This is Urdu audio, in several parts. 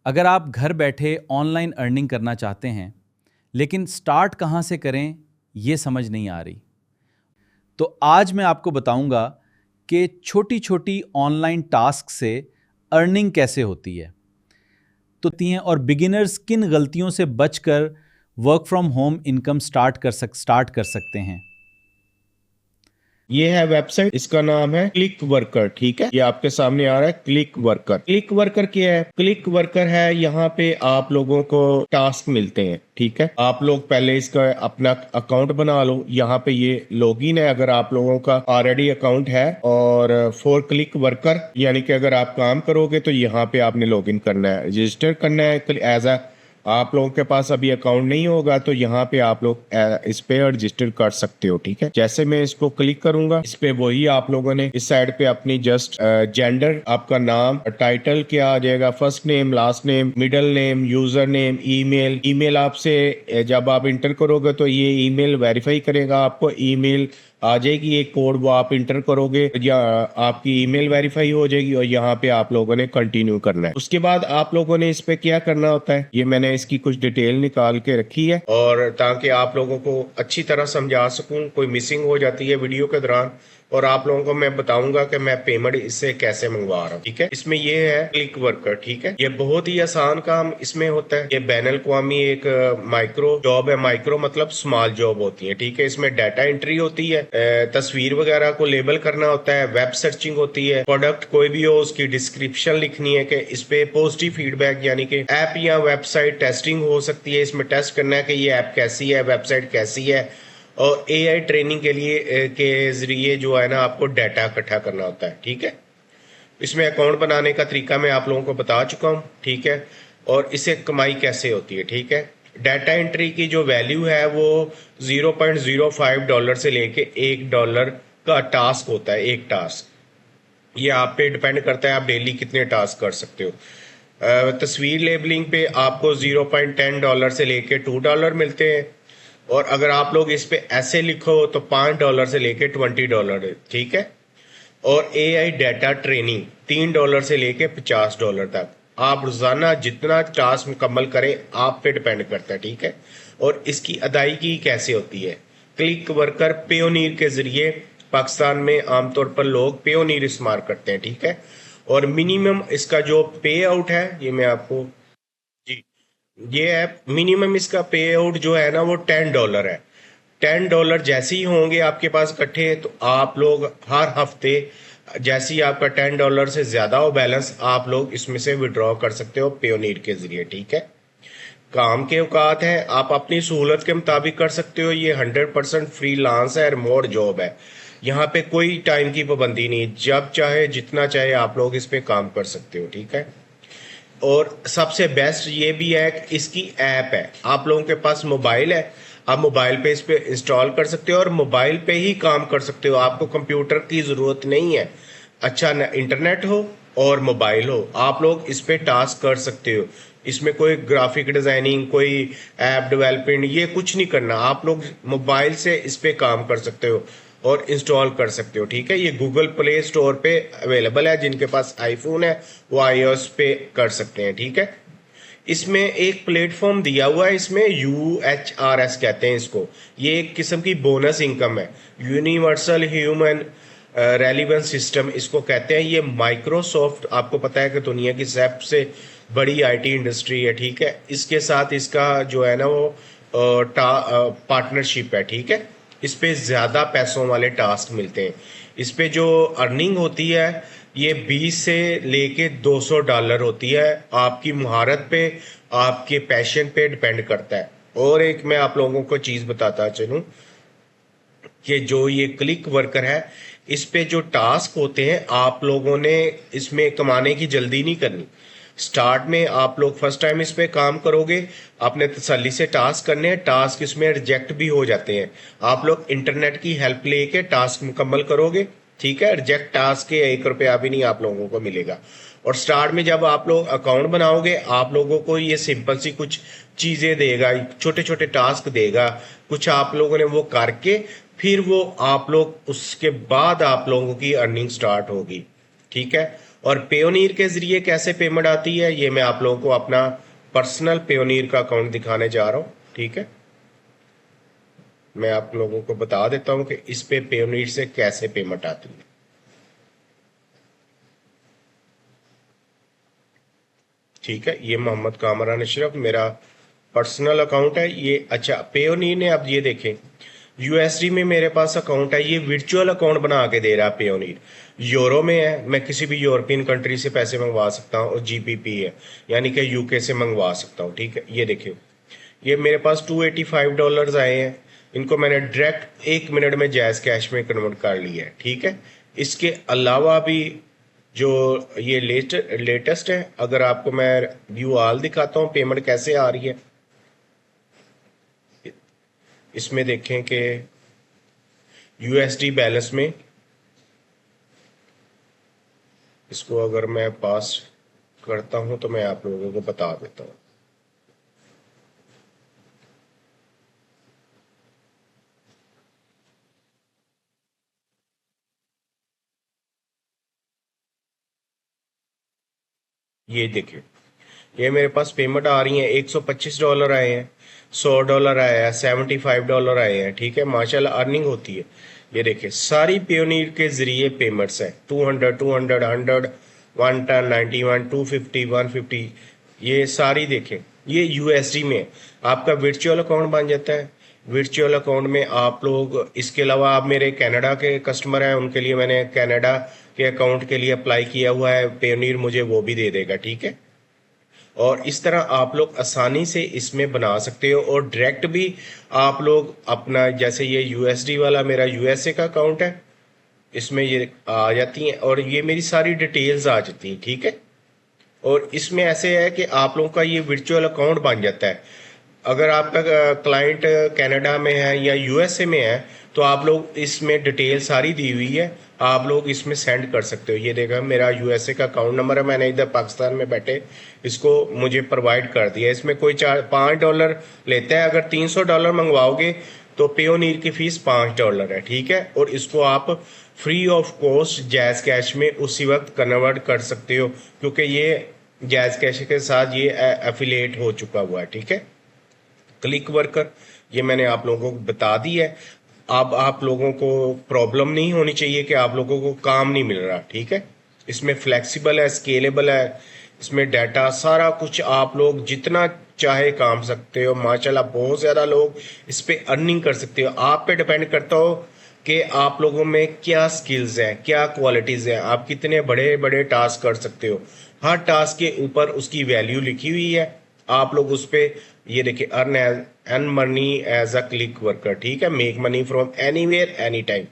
اگر آپ گھر بیٹھے آن لائن ارننگ کرنا چاہتے ہیں لیکن سٹارٹ کہاں سے کریں یہ سمجھ نہیں آ رہی، تو آج میں آپ کو بتاؤں گا کہ چھوٹی چھوٹی آن لائن ٹاسک سے ارننگ کیسے ہوتی ہے اور بگنرز کن غلطیوں سے بچ کر work from home income start کر سکتے ہیں۔ یہ ہے ویب سائٹ، اس کا نام ہے کلک ورکر، ٹھیک ہے۔ یہ آپ کے سامنے آ رہا ہے کلک ورکر۔ کلک ورکر کیا ہے؟ کلک ورکر ہے یہاں پہ آپ لوگوں کو ٹاسک ملتے ہیں، ٹھیک ہے۔ آپ لوگ پہلے اس کا اپنا اکاؤنٹ بنا لو، یہاں پہ یہ لاگ ان ہے اگر آپ لوگوں کا آلریڈی اکاؤنٹ ہے، اور فور کلک ورکر یعنی کہ اگر آپ کام کرو گے تو یہاں پہ آپ نے لاگ ان کرنا ہے، رجسٹر کرنا ہے ایز اے۔ آپ لوگوں کے پاس ابھی اکاؤنٹ نہیں ہوگا تو یہاں پہ آپ لوگ اس پہ رجسٹر کر سکتے ہو، ٹھیک ہے۔ جیسے میں اس کو کلک کروں گا، اس پہ وہی آپ لوگوں نے اس سائڈ پہ اپنی جسٹ جینڈر، آپ کا نام، ٹائٹل کیا آ جائے گا، first name, last name, middle name, user name, email آپ سے جب آپ انٹر کرو گے تو یہ ای میل ویریفائی کرے گا، آپ کو ای میل آ جائے گی ایک کوڈ، وہ آپ انٹر کرو گے یا آپ کی ای میل ویریفائی ہو جائے گی، اور یہاں پہ آپ لوگوں نے کنٹینیو کرنا ہے۔ اس کے بعد آپ لوگوں نے اس پہ کیا کرنا ہوتا ہے، یہ میں نے اس کی کچھ ڈیٹیل نکال کے رکھی ہے، اور تاکہ آپ لوگوں کو اچھی طرح سمجھا سکوں، کوئی مسنگ ہو جاتی ہے ویڈیو کے دوران، اور آپ لوگوں کو میں بتاؤں گا کہ میں پیمنٹ اس سے کیسے منگوا رہا ہوں، ٹھیک ہے۔ اس میں یہ ہے کلک ورکر، ٹھیک ہے۔ یہ بہت ہی آسان کام اس میں ہوتا ہے، یہ بین الاقوامی ایک مائکرو جاب ہے، مائکرو مطلب اسمال جاب ہوتی ہے، ٹھیک ہے۔ اس میں ڈیٹا انٹری ہوتی ہے، تصویر وغیرہ کو لیبل کرنا ہوتا ہے، ویب سرچنگ ہوتی ہے، پروڈکٹ کوئی بھی ہو اس کی ڈسکرپشن لکھنی ہے کہ اس پہ پوزیٹیو فیڈ بیک یعنی کہ ایپ یا ویب سائٹ ٹیسٹنگ ہو سکتی ہے، اس میں ٹیسٹ کرنا ہے کہ یہ ایپ کیسی ہے، ویب سائٹ کیسی ہے، اور اے آئی ٹریننگ کے لیے کے ذریعے جو ہے نا آپ کو ڈیٹا اکٹھا کرنا ہوتا ہے، ٹھیک ہے۔ اس میں اکاؤنٹ بنانے کا طریقہ میں آپ لوگوں کو بتا چکا ہوں، ٹھیک ہے، اور اسے کمائی کیسے ہوتی ہے، ٹھیک ہے۔ ڈیٹا انٹری کی جو ویلیو ہے وہ $0.05 سے لے کے $1 کا ٹاسک ہوتا ہے، ایک ٹاسک۔ یہ آپ پہ ڈیپینڈ کرتا ہے آپ ڈیلی کتنے ٹاسک کر سکتے ہو۔ تصویر لیبلنگ پہ آپ کو $0.10 سے لے کے $2 ملتے ہیں، اور اگر آپ لوگ اس پہ ایسے لکھو تو $5 سے لے کے $20، ٹھیک ہے۔ اور اے آئی ڈیٹا ٹریننگ $3 سے لے کے $50 تک۔ آپ روزانہ جتنا ٹاسک مکمل کریں آپ پہ ڈیپینڈ کرتا ہے، ٹھیک ہے۔ اور اس کی ادائیگی کیسے ہوتی ہے؟ کلک ورکر پیونیر کے ذریعے پاکستان میں عام طور پر لوگ پیونیر استعمال کرتے ہیں، ٹھیک ہے۔ اور منیمم اس کا جو پے آؤٹ ہے، یہ میں آپ کو یہ ہے منیمم اس کا پے آؤٹ جو ہے نا وہ $10 ہے۔ $10 جیسے ہی ہوں گے آپ کے پاس اکٹھے تو آپ لوگ ہر ہفتے جیسے ہی آپ کا $10 سے زیادہ ہو بیلنس، آپ لوگ اس میں سے وڈرا کر سکتے ہو پیونیر کے ذریعے، ٹھیک ہے۔ کام کے اوقات ہیں، آپ اپنی سہولت کے مطابق کر سکتے ہو، یہ 100% فری لانس ہے، ریموٹ جاب ہے، یہاں پہ کوئی ٹائم کی پابندی نہیں، جب چاہے جتنا چاہے آپ لوگ اس پہ کام کر سکتے ہو، ٹھیک ہے۔ اور سب سے بیسٹ یہ بھی ہے کہ اس کی ایپ ہے، آپ لوگوں کے پاس موبائل ہے، آپ موبائل پہ اس پہ انسٹال کر سکتے ہو اور موبائل پہ ہی کام کر سکتے ہو، آپ کو کمپیوٹر کی ضرورت نہیں ہے۔ اچھا انٹرنیٹ ہو اور موبائل ہو، آپ لوگ اس پہ ٹاسک کر سکتے ہو۔ اس میں کوئی گرافک ڈیزائننگ، کوئی ایپ ڈیولپمنٹ، یہ کچھ نہیں کرنا، آپ لوگ موبائل سے اس پہ کام کر سکتے ہو اور انسٹال کر سکتے ہو، ٹھیک ہے۔ یہ گوگل پلے اسٹور پہ اویلیبل ہے، جن کے پاس آئی فون ہے وہ آئی او ایس پہ کر سکتے ہیں، ٹھیک ہے۔ اس میں ایک پلیٹ فارم دیا ہوا ہے، اس میں UHRS کہتے ہیں اس کو، یہ ایک قسم کی بونس انکم ہے، یونیورسل ہیومن ریلیونس سسٹم اس کو کہتے ہیں۔ یہ مائکروسافٹ آپ کو پتا ہے کہ دنیا کی سب سے بڑی آئی ٹی انڈسٹری ہے، ٹھیک ہے۔ اس کے ساتھ اس کا جو ہے نا وہ پارٹنرشپ ہے، ٹھیک ہے۔ اس پہ زیادہ پیسوں والے ٹاسک ملتے ہیں، اس پہ جو ارننگ ہوتی ہے یہ $20 سے لے کے $200 ہوتی ہے، آپ کی مہارت پہ، آپ کے پیشن پہ ڈیپینڈ کرتا ہے۔ اور ایک میں آپ لوگوں کو چیز بتاتا چلوں کہ جو یہ کلک ورکر ہے اس پہ جو ٹاسک ہوتے ہیں آپ لوگوں نے اس میں کمانے کی جلدی نہیں کرنی۔ سٹارٹ میں آپ لوگ فرسٹ ٹائم اس پہ کام کرو گے، اپنے تسلی سے ٹاسک کرنے ہیں، ٹاسک اس میں ریجیکٹ بھی ہو جاتے ہیں، آپ لوگ انٹرنیٹ کی ہیلپ لے کے ٹاسک مکمل کرو گے، ٹھیک ہے۔ ریجیکٹ ٹاسک کے $1 بھی نہیں آپ لوگوں کو ملے گا۔ اور سٹارٹ میں جب آپ لوگ اکاؤنٹ بناؤ گے آپ لوگوں کو یہ سمپل سی کچھ چیزیں دے گا، چھوٹے چھوٹے ٹاسک دے گا، کچھ آپ لوگوں نے وہ کر کے پھر وہ آپ لوگ اس کے بعد آپ لوگوں کی ارننگ سٹارٹ ہوگی، ٹھیک ہے۔ اور پیونیر کے ذریعے کیسے پیمنٹ آتی ہے یہ میں آپ لوگوں کو اپنا پرسنل پیونیر کا اکاؤنٹ دکھانے جا رہا ہوں. ٹھیک ہے, میں آپ لوگوں کو بتا دیتا ہوں کہ اس پہ پیونیر سے کیسے پیمنٹ آتی ہے. ٹھیک ہے, یہ محمد کامران اشرف میرا پرسنل اکاؤنٹ ہے یہ. اچھا, پیونیر نے اب یہ دیکھیں یو ایس ڈی میں میرے پاس اکاؤنٹ ہے, یہ ورچوئل اکاؤنٹ بنا کے دے رہا ہے پیونیر. یورو میں ہے, میں کسی بھی یورپین کنٹری سے پیسے منگوا سکتا ہوں, اور جی پی پی ہے یعنی کہ یو کے سے منگوا سکتا ہوں. ٹھیک ہے, یہ دیکھیں یہ میرے پاس $285 آئے ہیں, ان کو میں نے ڈائریکٹ 1 منٹ میں جائز کیش میں کنورٹ کر لیا ہے. ٹھیک ہے, اس کے علاوہ بھی جو یہ لیٹسٹ ہے, اگر آپ کو میں ویو آل دکھاتا ہوں پیمنٹ کیسے آ رہی ہے. اس میں دیکھیں کہ یو ایس ڈی بیلنس میں اس کو اگر میں پاس کرتا ہوں تو میں آپ لوگوں کو بتا دیتا ہوں. یہ دیکھیں یہ میرے پاس پیمنٹ آ رہی ہیں, $125 آئے ہیں, $100 آیا ہے, $75 آئے ہیں. ٹھیک ہے, ماشاءاللہ ارننگ ہوتی ہے. یہ دیکھیں ساری پیونیر کے ذریعے پیمنٹس ہیں, 200 200 100 110 91 250 150. یہ ساری دیکھیں یہ یو ایس ڈی میں آپ کا ورچوئل اکاؤنٹ بن جاتا ہے. ورچوئل اکاؤنٹ میں آپ لوگ, اس کے علاوہ آپ میرے کینیڈا کے کسٹمر ہیں, ان کے لیے میں نے کینیڈا کے اکاؤنٹ کے لیے اپلائی کیا ہوا ہے, پیونیر مجھے وہ بھی دے دے گا. ٹھیک ہے, اور اس طرح آپ لوگ آسانی سے اس میں بنا سکتے ہو, اور ڈائریکٹ بھی آپ لوگ اپنا, جیسے یہ یو ایس ڈی والا میرا یو ایس اے کا اکاؤنٹ ہے, اس میں یہ آ جاتی ہیں اور یہ میری ساری ڈیٹیلز آ جاتی ہیں. ٹھیک ہے, اور اس میں ایسے ہے کہ آپ لوگوں کا یہ ورچوئل اکاؤنٹ بن جاتا ہے. اگر آپ کا کلائنٹ کینیڈا میں ہے یا یو ایس اے میں ہے تو آپ لوگ اس میں ڈیٹیل ساری دی ہوئی ہے, آپ لوگ اس میں سینڈ کر سکتے ہو. یہ دیکھا میرا یو ایس اے کا اکاؤنٹ نمبر ہے, میں نے ادھر پاکستان میں بیٹھے اس کو مجھے پرووائڈ کر دیا. اس میں کوئی $5 لیتا ہے, اگر $300 منگواؤ گے تو پیونیر کی فیس $5 ہے. ٹھیک ہے, اور اس کو آپ فری آف کاسٹ جائز کیش میں اسی وقت کنورٹ کر سکتے ہو, کیونکہ یہ جائز کیش کے ساتھ یہ ایفیلیٹ ہو چکا ہوا ہے. ٹھیک ہے, کلک ورکر یہ میں نے آپ لوگوں کو بتا دی ہے. اب آپ لوگوں کو پرابلم نہیں ہونی چاہیے کہ آپ لوگوں کو کام نہیں مل رہا. ٹھیک ہے, اس میں فلیکسیبل ہے, اسکیلیبل ہے, اس میں ڈیٹا سارا کچھ, آپ لوگ جتنا چاہے کام سکتے ہو. ماشاءاللہ بہت زیادہ لوگ اس پہ ارننگ کر سکتے ہو. آپ پہ ڈیپینڈ کرتا ہو کہ آپ لوگوں میں کیا سکلز ہیں, کیا کوالٹیز ہیں, آپ کتنے بڑے بڑے ٹاسک کر سکتے ہو. ہر ٹاسک کے اوپر اس کی ویلیو لکھی ہوئی ہے, آپ لوگ اس پہ یہ دیکھیں earn money as a click worker. ٹھیک ہے, make money from anywhere anytime.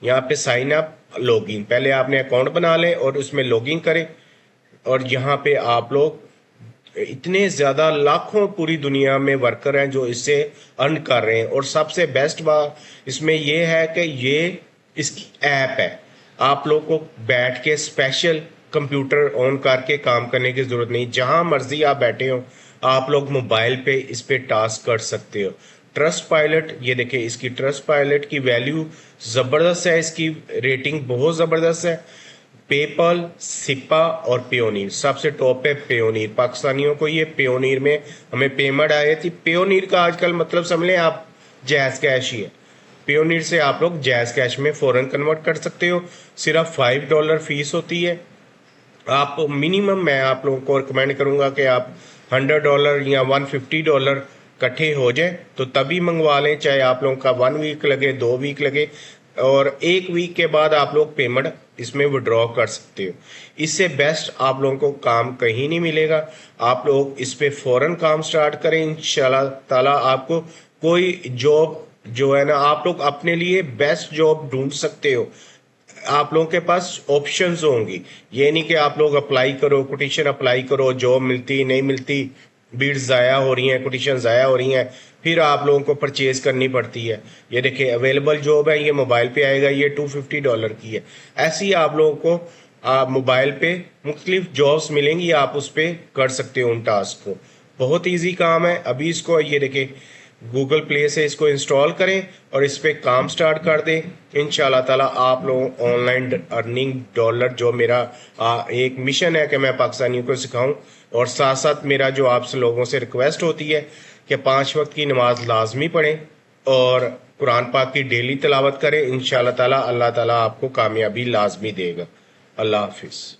یہاں پہ سائن اپ لاگ ان, پہلے آپ نے اکاؤنٹ بنا لیں اور اس میں لاگ ان کریں, اور یہاں پہ آپ لوگ اتنے زیادہ لاکھوں پوری دنیا میں ورکر ہیں جو اس سے ارن کر رہے ہیں. اور سب سے بیسٹ بات اس میں یہ ہے کہ یہ اس کی ایپ ہے, آپ لوگ کو بیٹھ کے اسپیشل کمپیوٹر آن کر کے کام کرنے کی ضرورت نہیں, جہاں مرضی آپ بیٹھے ہو آپ لوگ موبائل پہ اس پہ ٹاسک کر سکتے ہو. ٹرسٹ پائلٹ یہ دیکھیں, اس کی ٹرسٹ پائلٹ کی ویلیو زبردست ہے, اس کی ریٹنگ بہت زبردست ہے. پے پال, سپا اور پیونیر سب سے ٹاپ ہے. پیونیر پاکستانیوں کو یہ پیونیر میں ہمیں پیمنٹ آئی تھی. پیونیر کا آج کل مطلب سمجھ لیں آپ جائز کیش ہی ہے. پیونیر سے آپ لوگ جائز کیش میں فوراً کنورٹ کر سکتے ہو. صرف $5 فیس ہوتی ہے. آپ منیمم میں آپ لوگوں کو ریکمینڈ کروں گا کہ آپ $100 یا $150 کٹھے ہو جائیں تو تبھی منگوا لیں, چاہے آپ لوگوں کا 1 ویک لگے 2 ویک لگے, اور 1 ویک کے بعد آپ لوگ پیمنٹ اس میں وڈرا کر سکتے ہو. اس سے بیسٹ آپ لوگوں کو کام کہیں نہیں ملے گا. آپ لوگ اس پہ فوراً کام سٹارٹ کریں, انشاءاللہ تعالیٰ آپ کو کوئی جاب جو ہے نا, آپ لوگ اپنے لیے بیسٹ جاب ڈھونڈ سکتے ہو. آپ لوگوں کے پاس آپشنز ہوں گی, یہ نہیں کہ آپ لوگ اپلائی کرو, کوٹیشن اپلائی کرو, جاب ملتی نہیں ملتی, بیڈ ضائع ہو رہی ہیں, کوٹیشن ضائع ہو رہی ہیں, پھر آپ لوگوں کو پرچیز کرنی پڑتی ہے. یہ دیکھیں اویلیبل جاب ہے, یہ موبائل پہ آئے گا, یہ $250 کی ہے. ایسی آپ لوگوں کو موبائل پہ مختلف جابس ملیں گی, آپ اس پہ کر سکتے ہو ان ٹاسک کو. بہت ایزی کام ہے. ابھی اس کو یہ دیکھیں گوگل پلے سے اس کو انسٹال کریں اور اس پہ کام سٹارٹ کر دیں. انشاءاللہ تعالیٰ آپ لوگ آن لائن ارننگ ڈالر، جو میرا ایک مشن ہے کہ میں پاکستانیوں کو سکھاؤں، اور ساتھ ساتھ میرا جو آپ سے لوگوں سے ریکویسٹ ہوتی ہے کہ 5 وقت کی نماز لازمی پڑھیں اور قرآن پاک کی ڈیلی تلاوت کریں. انشاءاللہ تعالیٰ اللہ تعالیٰ آپ کو کامیابی لازمی دے گا. اللہ حافظ.